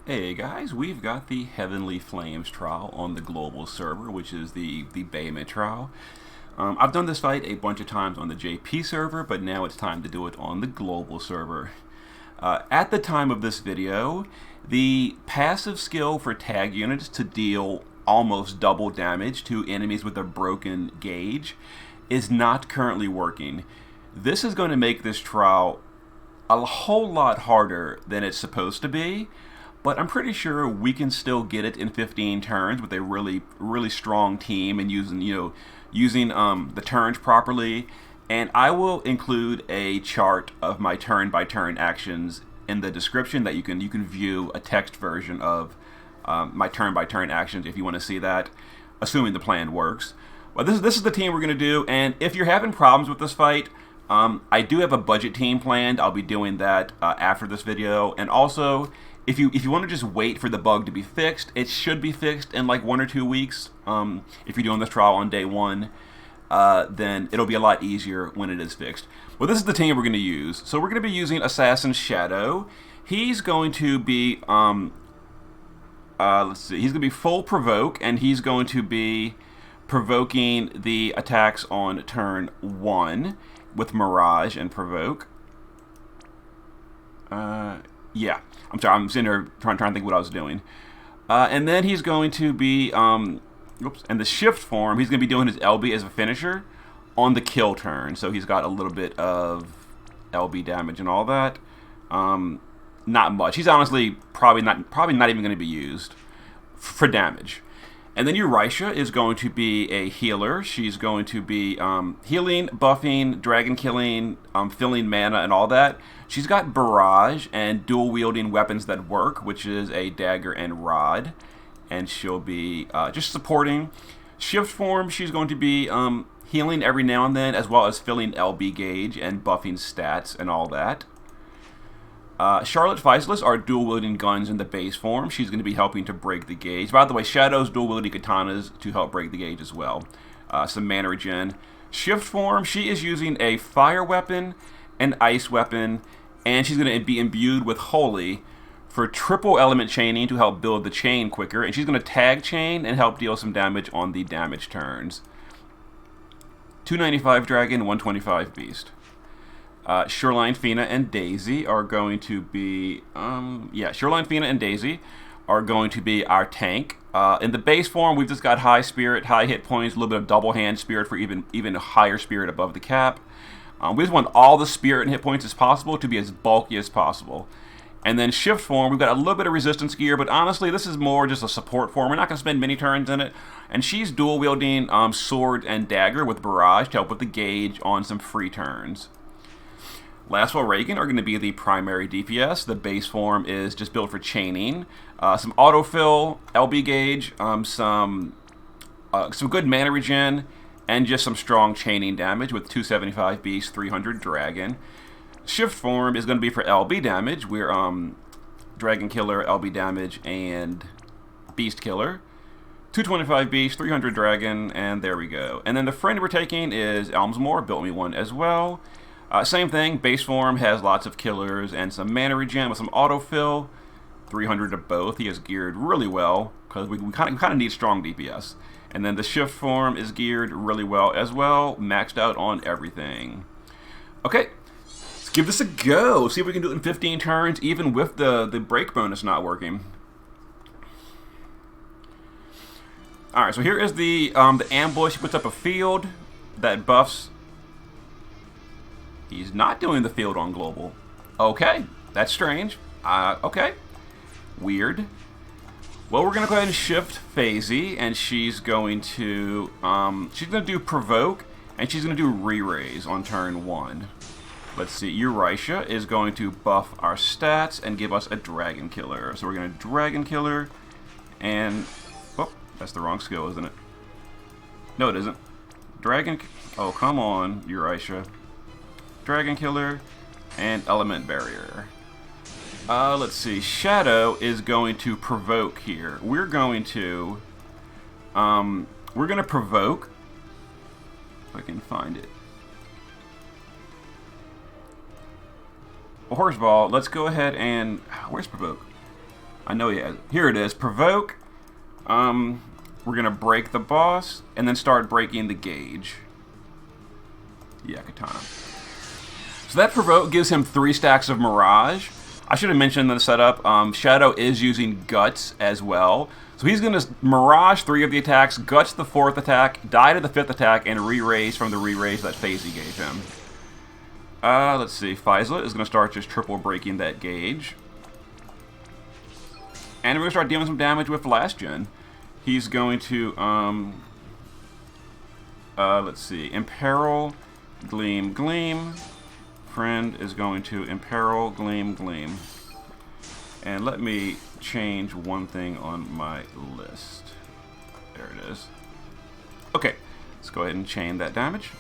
Hey guys, we've got the Heavenly Flames trial on the global server, which is the Bahamut trial. I've done this fight a bunch of times on the JP server, but now it's time to do it on the global server. At the time of this video, the passive skill for tag units to deal almost double damage to enemies with a broken gauge is not currently working. This is going to make this trial a whole lot harder than it's supposed to be, but I'm pretty sure we can still get it in 15 turns with a really strong team and using the turns properly. And I will include a chart of my turn-by-turn actions in the description that you can view a text version of my turn-by-turn actions if you want to see that, assuming the plan works. But this is the team we're going to do, and if you're having problems with this fight, I do have a budget team planned. I'll be doing that after this video. And also, if you want to just wait for the bug to be fixed, it should be fixed in like 1 or 2 weeks. If you're doing this trial on day 1, then it'll be a lot easier when it is fixed. Well, this is the team we're going to use. So we're going to be using Assassin Shadow. He's going to be let's see. He's going to be full provoke, and he's going to be provoking the attacks on turn 1 with Mirage and provoke. Yeah, I'm sorry, I'm sitting there trying to think what I was doing. And then he's going to be, and the shift form, he's going to be doing his LB as a finisher on the kill turn. So he's got a little bit of LB damage and all that. Not much. He's honestly probably not even going to be used for damage. And then Euraisha is going to be a healer. She's going to be healing, buffing, dragon killing, filling mana, and all that. She's got barrage and dual-wielding weapons that work, which is a dagger and rod. And she'll be just supporting. Shift form, she's going to be healing every now and then, as well as filling LB gauge and buffing stats and all that. Charlotte Faisalis are dual-wielding guns in the base form. She's going to be helping to break the gauge. By the way, Shadow's dual-wielding katanas to help break the gauge as well. Some mana regen. Shift form, she is using a fire weapon, an ice weapon, and she's going to be imbued with Holy for triple element chaining to help build the chain quicker. And she's going to tag chain and help deal some damage on the damage turns. 295 Dragon, 125 Beast. Shoreline Fina and Daisy are going to be, Shoreline Fina and Daisy are going to be our tank. In the base form, we've just got high spirit, high hit points, a little bit of double hand spirit for even higher spirit above the cap. We just want all the spirit and hit points as possible to be as bulky as possible. And then shift form, we've got a little bit of resistance gear, but honestly, this is more just a support form. We're not going to spend many turns in it. And she's dual wielding sword and dagger with barrage to help with the gauge on some free turns. Laswell Reagan are going to be the primary DPS. The base form is just built for chaining. Some autofill, LB gauge, some good mana regen, and just some strong chaining damage with 275 Beast, 300 Dragon. Shift form is going to be for LB damage. We're Dragon Killer, LB damage, and Beast Killer. 225 Beast, 300 Dragon, and there we go. And then the friend we're taking is Elmsmoor, built me one as well. Same thing, base form has lots of killers and some mana regen with some autofill. 300 to both. He is geared really well because we kind of need strong DPS. And then the shift form is geared really well as well, maxed out on everything. Okay, let's give this a go. See if we can do it in 15 turns, even with the break bonus not working. All right, so here is the ambush. He puts up a field that buffs. He's not doing the field on global. Okay, that's strange. Okay, weird. Well, we're gonna go ahead and shift Phasey, and she's going to do provoke, and she's gonna do re-raise on turn 1. Let's see. Euraisha is going to buff our stats and give us a dragon killer. So we're gonna dragon killer, and oh, that's the wrong skill, isn't it? No, it isn't. Dragon. Oh, come on, Euraisha. Dragon Killer, and Element Barrier. Let's see. Shadow is going to provoke here. We're going to provoke. If I can find it. Well, first of all, let's go ahead and where's provoke? I know he has. Here it is. Provoke. We're going to break the boss and then start breaking the gauge. Yeah, Katana. So that provoke gives him 3 stacks of Mirage. I should have mentioned in the setup, Shadow is using Guts as well. So he's going to Mirage 3 of the attacks, Guts the 4th attack, die to the 5th attack, and re-raise from the re-raise that Phasey gave him. Let's see. Faisla is going to start just triple breaking that gauge. And we're going to start dealing some damage with Last Gen. He's going to, let's see, Imperil, Gleam, Gleam. Friend is going to Imperil, Gleam, Gleam. And let me change one thing on my list. There it is. Okay, let's go ahead and chain that damage.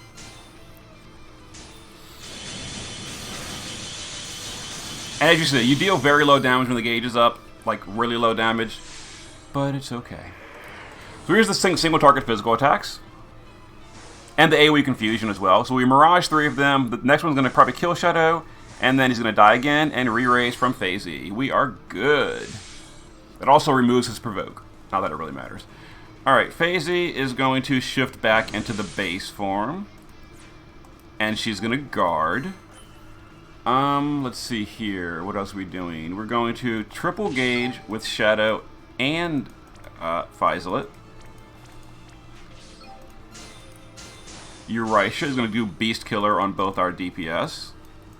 And as you see, you deal very low damage when the gauge is up, like really low damage, but it's okay. So here's the single target physical attacks. And the AoE confusion as well. So we Mirage 3 of them. The next one's going to probably kill Shadow. And then he's going to die again and re-raise from Phasey. We are good. It also removes his provoke. Not that it really matters. Alright, Phasey is going to shift back into the base form. And she's going to guard. Let's see here. What else are we doing? We're going to triple gauge with Shadow and Faizalet. Eurisha is going to do Beast Killer on both our DPS.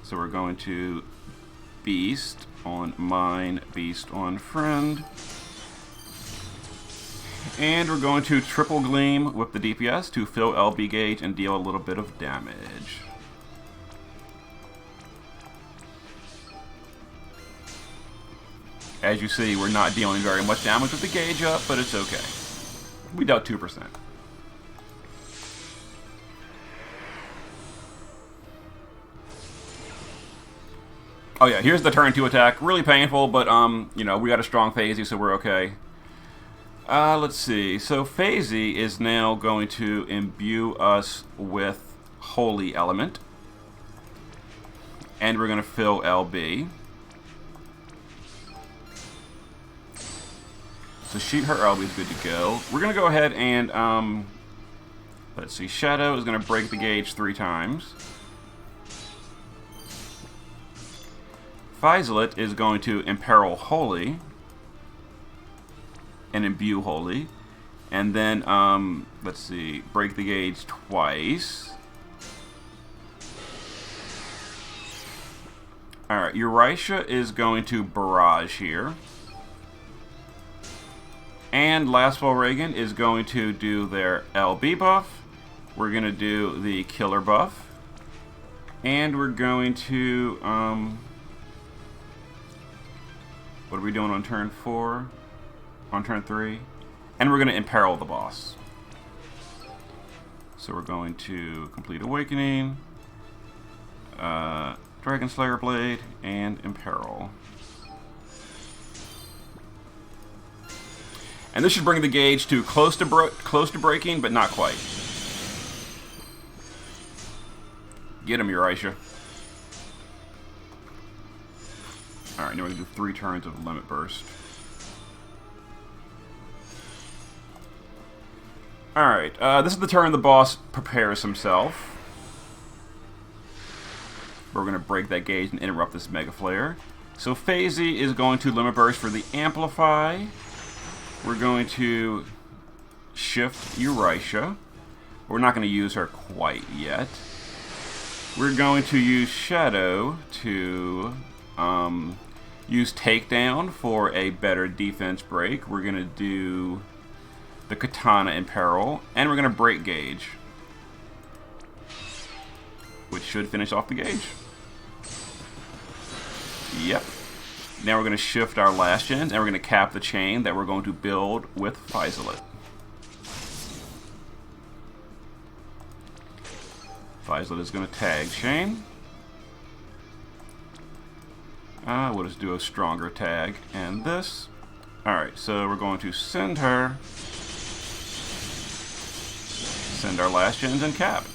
So we're going to Beast on mine, Beast on friend. And we're going to triple Gleam with the DPS to fill LB gauge and deal a little bit of damage. As you see, we're not dealing very much damage with the gauge up, but it's okay. We dealt 2%. Oh yeah, here's the turn 2 attack. Really painful, but you know, we got a strong Phasey, so we're okay. Let's see. So Phasey is now going to imbue us with Holy Element. And we're going to fill LB. So her LB is good to go. We're going to go ahead and, let's see, Shadow is going to break the gauge 3 times. Faizalet is going to Imperil Holy and imbue Holy. And then, let's see, break the gauge twice. Alright, Eurisha is going to Barrage here. And Lastfall Reagan is going to do their LB buff. We're going to do the Killer buff. And we're going to, what are we doing on turn 4? On turn 3? And we're going to Imperil the boss. So we're going to Complete Awakening, Dragon Slayer Blade, and Imperil. And this should bring the gauge to close to breaking, but not quite. Get him, Eurisha. Alright, now we're going to do 3 turns of Limit Burst. Alright, this is the turn the boss prepares himself. We're going to break that gauge and interrupt this Mega Flare. So Phasey is going to Limit Burst for the Amplify. We're going to shift Eurisha. We're not going to use her quite yet. We're going to use Shadow to use Takedown for a better defense break. We're going to do the Katana Imperil, and we're going to break gauge, which should finish off the gauge. Yep. Now we're going to shift our Last Gens, and we're going to cap the chain that we're going to build with Faizalet. Faizalet is going to tag chain. We'll just do a stronger tag and this. Alright, so we're going to send her. Send our Last Gens and cap.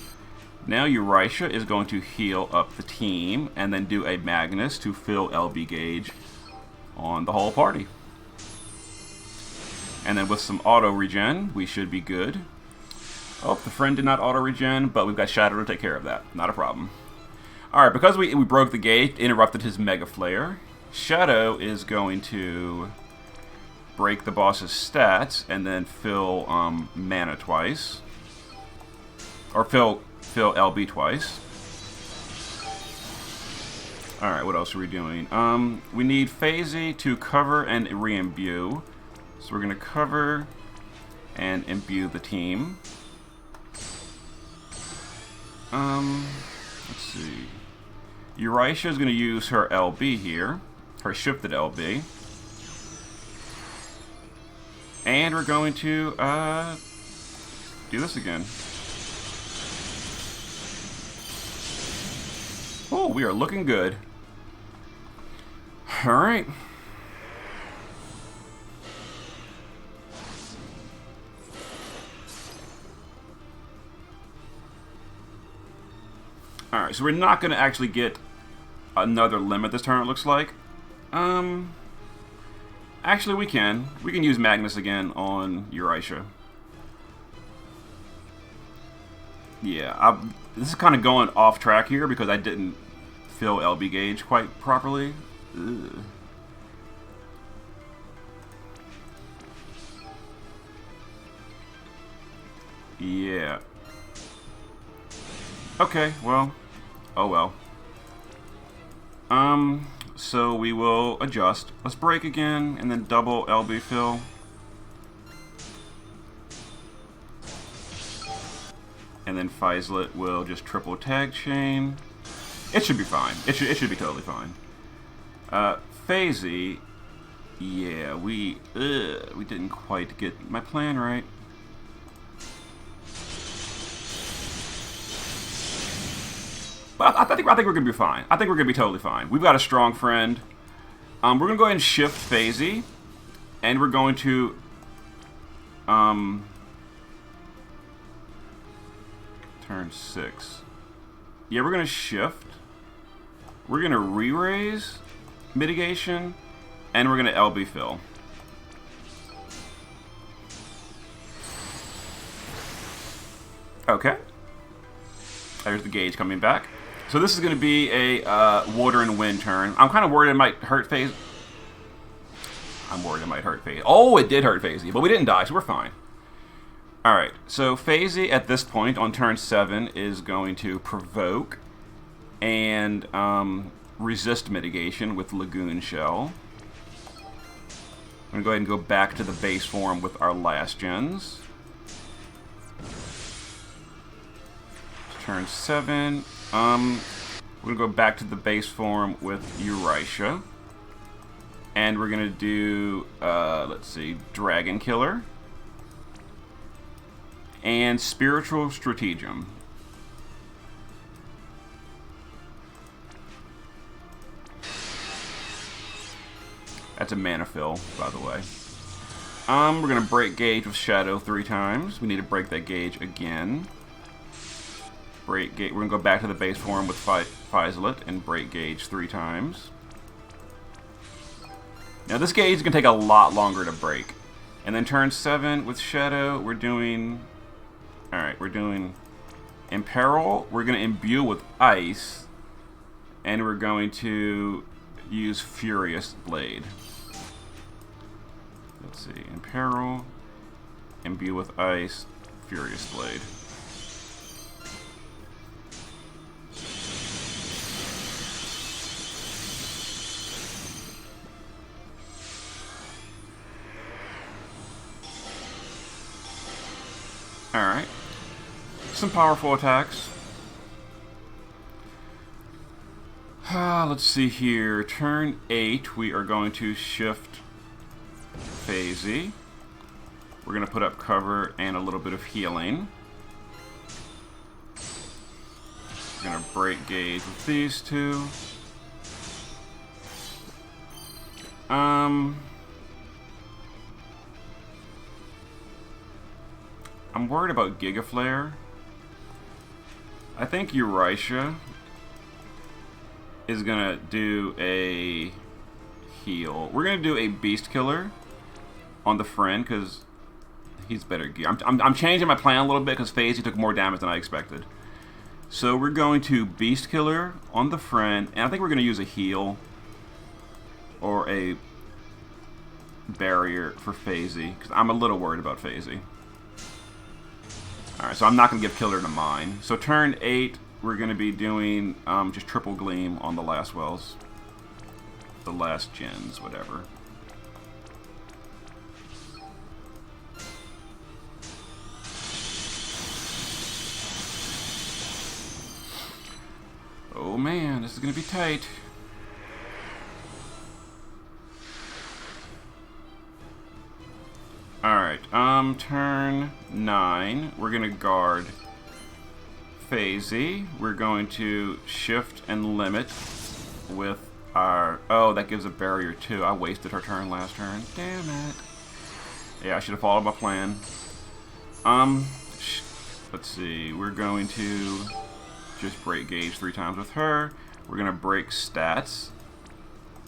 Now Eurisha is going to heal up the team and then do a Magnus to fill LB gauge on the whole party. And then with some auto regen, we should be good. Oh, the friend did not auto regen, but we've got Shadow to take care of that. Not a problem. Alright, because we broke the gate, interrupted his Mega Flare, Shadow is going to break the boss's stats and then fill mana twice. Or fill LB twice. Alright, what else are we doing? We need Phasey to cover and re-imbue. So we're going to cover and imbue the team. Let's see. Eurasia is going to use her LB here. Her shifted LB. And we're going to do this again. Oh, we are looking good. Alright. Alright, so we're not going to actually get another limit this turn, it looks like. Actually, we can. We can use Magnus again on Eurasia. Yeah, this is kind of going off track here because I didn't fill LB gauge quite properly. Ugh. Yeah. Okay, well. Oh well. So we will adjust. Let's break again and then double LB fill. And then Fizelet will just triple tag chain. It should be fine. It should be totally fine. Phasey, yeah, we didn't quite get my plan right. But I think we're gonna be fine. I think we're gonna be totally fine. We've got a strong friend. We're gonna go ahead and shift Phasey, and we're going to turn 6. Yeah, we're gonna shift. We're gonna re-raise mitigation, and we're gonna LB fill. Okay. There's the gauge coming back. So this is going to be a water and wind turn. I'm kind of worried it might hurt Phase. I'm worried it might hurt Phase. Oh, it did hurt Phasey, but we didn't die, so we're fine. Alright, so Phasey at this point on turn 7 is going to provoke and resist mitigation with Lagoon Shell. I'm going to go ahead and go back to the base form with our last gens. Turn 7. We're going to go back to the base form with Eurasia. And we're going to do, let's see, Dragon Killer. And Spiritual Stratagem. That's a mana fill, by the way. We're going to break gauge with Shadow 3 times. We need to break that gauge again. Break gauge. We're going to go back to the base form with Fizelet and break gauge 3 times. Now this gauge is going to take a lot longer to break. And then turn 7 with Shadow, we're doing... Alright, we're doing Imperil. We're going to imbue with Ice. And we're going to use Furious Blade. Let's see, Imperil, imbue with Ice, Furious Blade. Alright. Some powerful attacks. Let's see here. Turn 8, we are going to shift Phasey. We're going to put up cover and a little bit of healing. We're going to break gauge with these 2. I'm worried about Giga Flare. I think Eurasia is gonna do a heal. We're gonna do a Beast Killer on the friend because he's better gear. I'm changing my plan a little bit because Phasey took more damage than I expected. So we're going to Beast Killer on the friend, and I think we're going to use a heal or a barrier for Phasey because I'm a little worried about Phasey. Alright, so I'm not going to give Killer to mine. So turn 8, we're going to be doing just triple Gleam on the last wells. The last gens, whatever. Oh man, this is going to be tight. Alright, turn 9, we're going to guard Phasey. We're going to shift and limit with our... Oh, that gives a barrier too. I wasted her turn last turn. Damn it. Yeah, I should have followed my plan. Let's see. We're going to just break gauge 3 times with her. We're going to break stats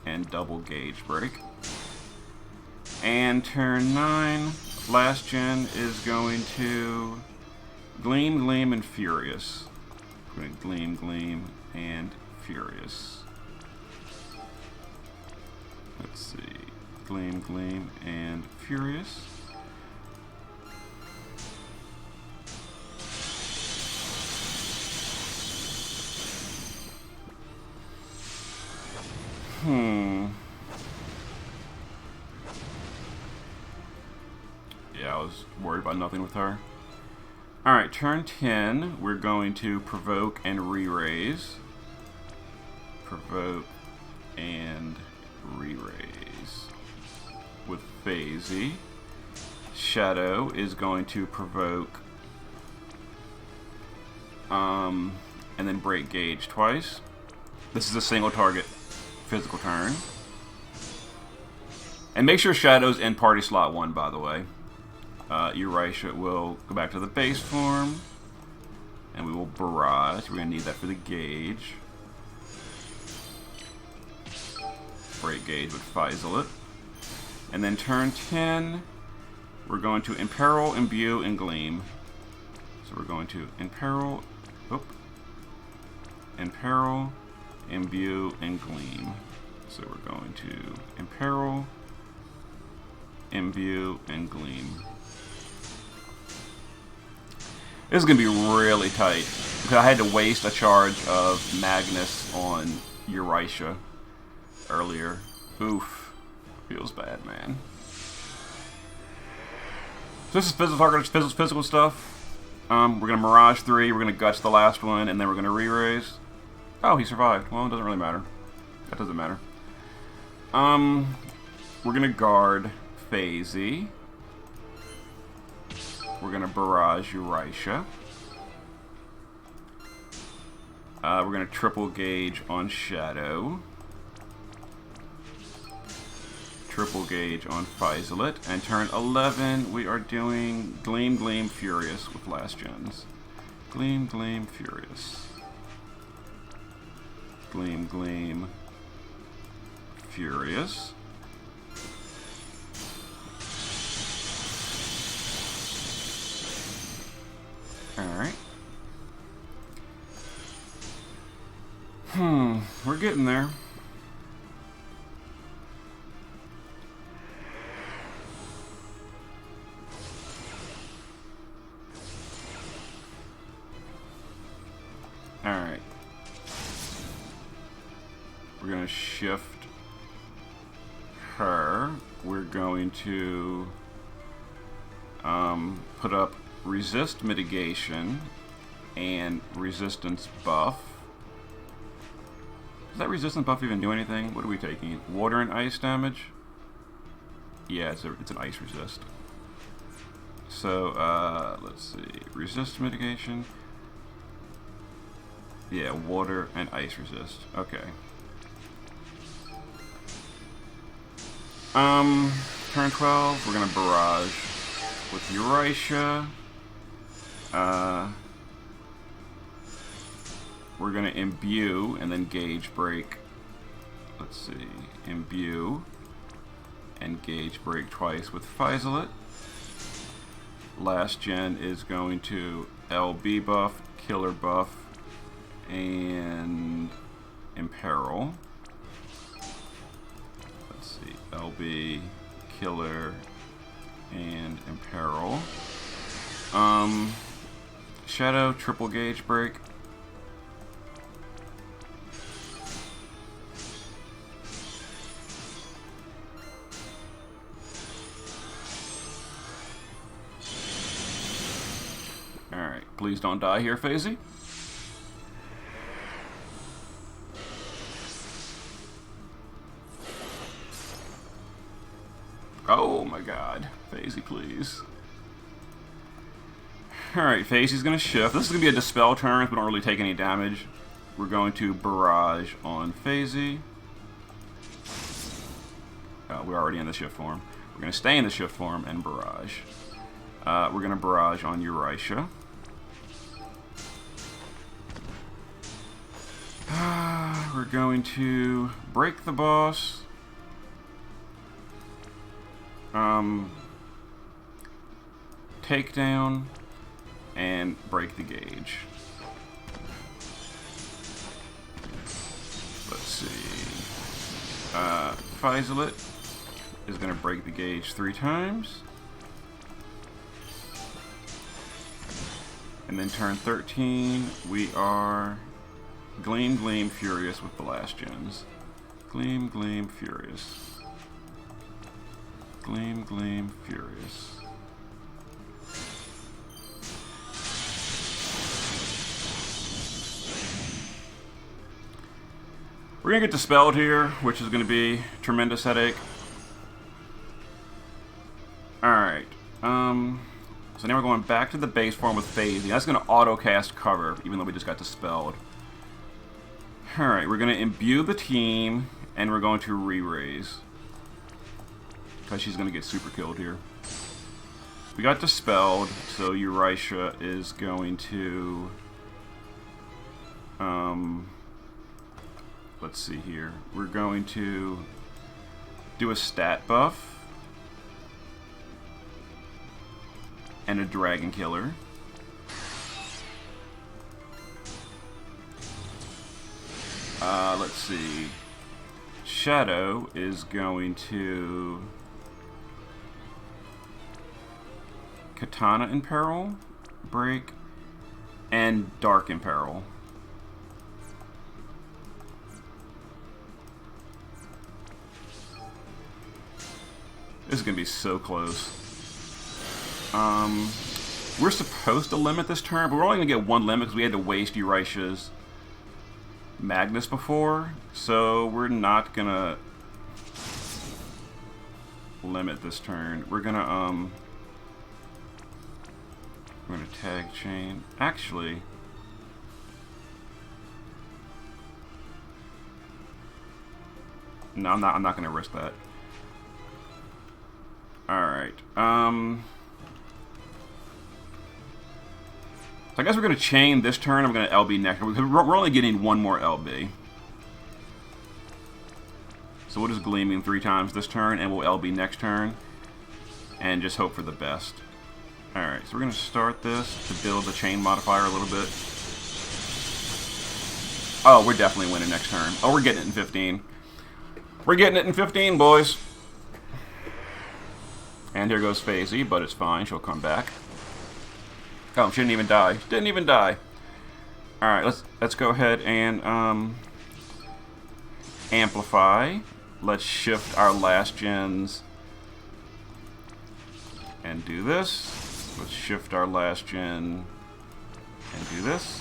and double gauge break. And turn 9, last gen is going to Gleam, Gleam, and Furious. We're going to Gleam, Gleam, and Furious. Let's see. Gleam, Gleam, and Furious. Yeah, I was worried about nothing with her. Alright, turn 10, we're going to provoke and re-raise. Provoke and re-raise with Phasey. Shadow is going to provoke and then break gauge twice. This is a single target physical turn. And make sure Shadow's in party slot 1, by the way. Eurasia will go back to the base form, and we will barrage. We're going to need that for the gauge. Break gauge with Faisalit. And then turn 10, we're going to Imperil, Imbue, and Gleam. So we're going to Imperil, Imperil, Imbue, and Gleam. So we're going to Imperil, Imbue, and Gleam. This is going to be really tight because I had to waste a charge of Magnus on Eurasia earlier. Oof. Feels bad, man. So this is physical target, physical stuff. We're going to Mirage 3, we're going to Guts the last one, and then we're going to re-raise. Oh, he survived. Well, it doesn't really matter. That doesn't matter. We're going to guard Phasey. We're going to barrage Eurasia. We're going to triple gauge on Shadow. Triple gauge on Faisalit. And turn 11, we are doing Gleam, Gleam, Furious with last gens. Gleam, Gleam, Furious. Gleam, Gleam, Furious. Alright. We're getting there. Alright. We're going to shift her. We're going to put up resist mitigation and resistance buff. Does that resistance buff even do anything? What are we taking? Water and ice damage? Yeah, it's an ice resist. So, let's see. Resist mitigation. Yeah, water and ice resist. Okay. Turn 12, we're gonna barrage with Eurasia. We're gonna imbue and then gauge break. Let's see, imbue, and Gauge Break twice with Faizalit. Last gen is going to LB buff, Killer buff, and Imperil. Let's see, LB, Killer, and Imperil. Shadow, triple Gauge Break. Alright, please don't die here, FaZe. Oh my god. FaZe, please. Alright, FaZe's going to shift. This is going to be a Dispel turn, so we don't really take any damage. We're going to Barrage on FaZe. We're already in the shift form. We're going to stay in the shift form and Barrage. We're going to Barrage on Eurisha. We're going to break the boss. Takedown and break the gauge. Let's see. Faizalit is going to break the gauge 3 times. And then turn 13, we are Gleam, Gleam, Furious with the last gens. Gleam, Gleam, Furious. Gleam, Gleam, Furious. We're going to get Dispelled here, which is going to be tremendous headache. Alright. So now we're going back to the base form with FaZe. That's going to auto-cast cover, even though we just got Dispelled. Alright, we're going to imbue the team, and we're going to re-raise. Because she's going to get super killed here. We got Dispelled, so Eurisha is going to... let's see here. We're going to do a stat buff. And a Dragon Killer. Let's see. Shadow is going to... Katana Imperil, break, and Dark Imperil. This is going to be so close. We're supposed to limit this turn, but we're only going to get 1 limit because we had to waste Eurisha's Magnus before. So we're not going to limit this turn. We're going to tag chain. Actually, no, I'm not going to risk that. Alright, so I guess we're going to chain this turn. I'm going to LB next. We're only getting 1 more LB. So we'll just Gleaming 3 times this turn, and we'll LB next turn, and just hope for the best. Alright, so we're going to start this to build the chain modifier a little bit. Oh, we're definitely winning next turn. Oh, we're getting it in 15. We're getting it in 15, boys. And here goes FaZe, but it's fine. She'll come back. Oh, she didn't even die. Didn't even die. Alright, let's go ahead and amplify. Let's shift our last gens and do this. Let's shift our last gen and do this.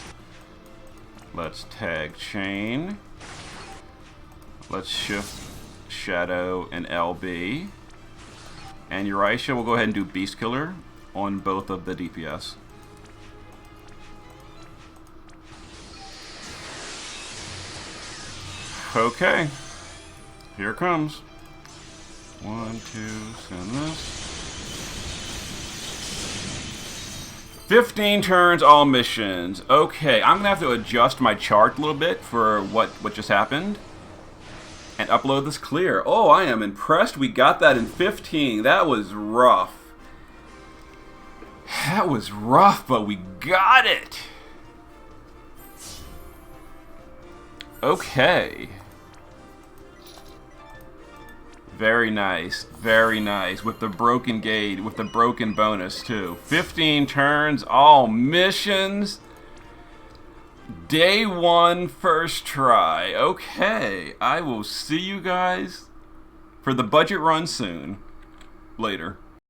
Let's tag chain. Let's shift Shadow and LB. And Eurisha will go ahead and do Beast Killer on both of the DPS. Okay. Here it comes. 1, 2, send this. 15 turns, all missions. Okay, I'm going to have to adjust my chart a little bit for what just happened. and upload this clear. Oh, I am impressed we got that in 15. That was rough. That was rough, but we got it. Okay. Very nice. Very nice. With the broken gate, with the broken bonus, too. 15 turns, all missions. Day 1, first try. Okay. I will see you guys for the budget run soon. Later.